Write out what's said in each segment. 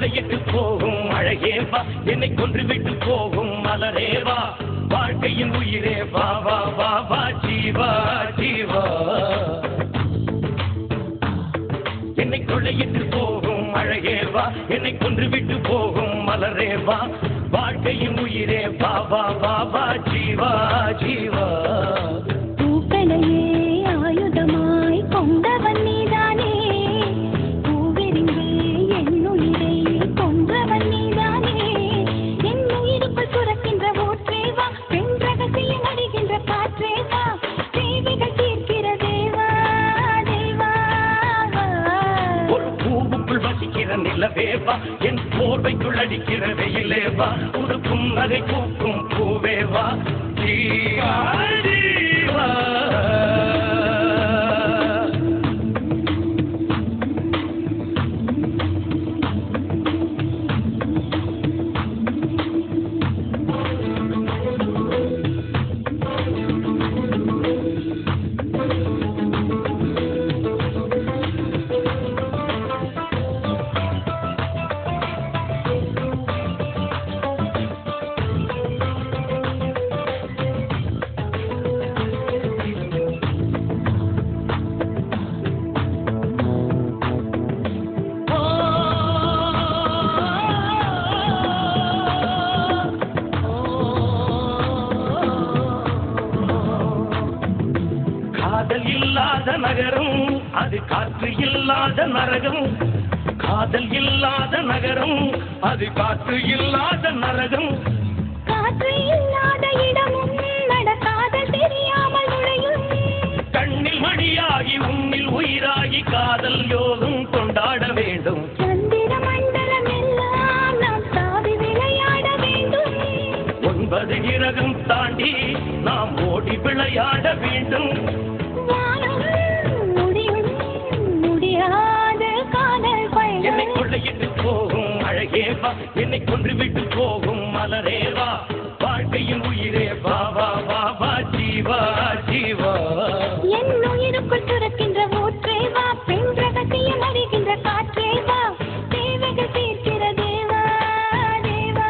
கொள்ளையிட்டு போகும் அழகேவா, என்னை கொன்றுவிட்டு போகும் மலரேவா, வாழ்க்கையின் உயிரே வா வா வா வா ஜீவா ஜீவா. என்னை கொள்ளையிட்டு போகும் அழகேவா, என்னை கொன்றுவிட்டு போகும் மலரேவா, வாழ்க்கையின் உயிரே வா வா வா வா ஜீவா ஜீவா. பூக்களையே ஆயுதமாய் கொண்டவன் நீதானே, பூவெறிந்தே என் உயிரை கொன்றவன் நீதானே, என் உயிருக்குள் சுரக்கின்ற ஊற்றேவா, பெண் ரகசியம் அடிகின்ற காற்றேவா, தேவைகள் தீர்க்கிற தேவா தேவா. ஒரு பூவுக்குள் வசிக்கிற நிலவேவா, என் போர்வைக்குள் அடிக்கிற வெயிலேவா, உடுக்கும் நகை பூக்கும் பூவேவா ஜீவா ஜீவா. காதல் இல்லாத நகரம் அது காற்று இல்லாத நரகம், காதல் இல்லாத நகரம் அது காற்று இல்லாத நரகம், காற்று இல்லாத இடமும் நடக்காத தெரியாமல் நுழையும், கண்ணில் மணியாகி உன்னில் உயிராகி காதல் யோகம் கொண்டாட வேண்டும், சந்திர மண்டலம் எல்லாம் நாம் தாவி விளையாட வேண்டும், 9 கிரகம் தாண்டி நாம் ஓடி விளையாட வேண்டும், வானம் முடியும் முடியாத காதல் பயணம். என்னை கொள்ளையிட்டு போகும் அழகேவா, என்னை கொன்றுவிட்டு போகும் மலரேவா, வாழ்க்கையின் உயிரே வா வா வா வா ஜீவா ஜீவா. என் உயிருக்குள் சுரக்கின்ற ஊற்றேவா, பெண் ரகசியம் அறிகின்ற காற்றேவா, தேவைகள் தீர்க்கிற தேவா தேவா.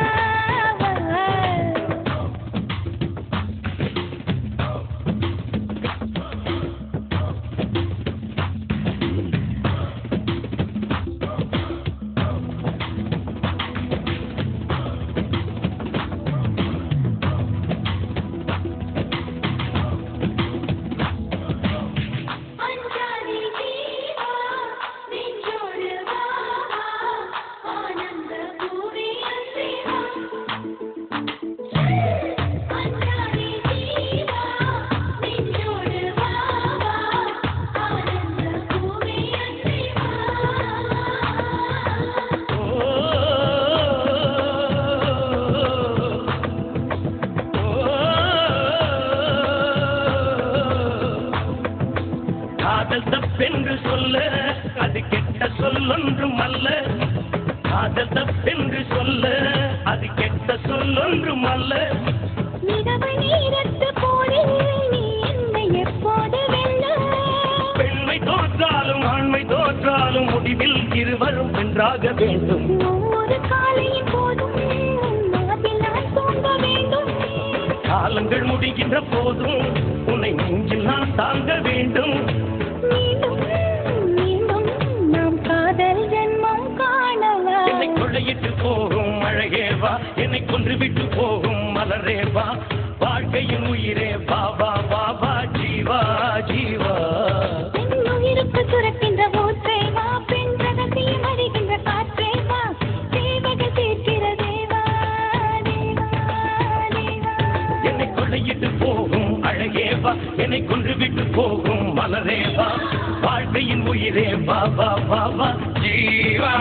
அஞ்சாதே ஜீவா, நெஞ்சோடு வா வா, ஆனந்த பூவே அன்பே வா. அஞ்சாதே ஜீவா, நெஞ்சோடு வா வா, ஆனந்த பூவே அன்பே வா. காதல் தப்பென்று சொல்ல அது கெட்ட சொல்லொன்றும் அல்ல, காதல் தப்பென்று சொல்ல அது கெட்ட சொல்லொன்றும் அல்ல, நிலவு நீரத்து போரில் நீ என்னை எப்போது வெல்ல, பெண்மை தோற்றாலும் ஆண்மை தோற்றாலும் முடிவில் இருவரும் வென்றாக வேண்டும், ஒவ்வொரு காலையின் போதும் மனதில் நான் தூங்க வேண்டும், காலங்கள் முடிகின்ற போதும் உன்னை நெஞ்சில் நான் தாங்க வேண்டும், மீண்டும் மீண்டும் நாம் காதல் ஜென்மம் காணவா. என்னை கொள்ளையிட்டு போகும் அழகேவா, என்னை கொன்றுவிட்டு போகும் மலரேவா, வாழ்க்கையின் உயிரே வா வா வா வா ஜீவா ஜீவா. என் உயிருக்கு சுரக்கின்ற ஊற்றேவா, பெண் ரகசியம் அறிகின்ற காற்றேவா, தேவைகள் தீர்க்கிற தேவா தேவா தேவா. என்னை கொள்ளையிட்டு போகும் அழகேவா, என்னை கொன்றுவிட்டு போகும் மலரேவா, வாழ்க்கையின் உயிரே வா வா வா வா ஜீவா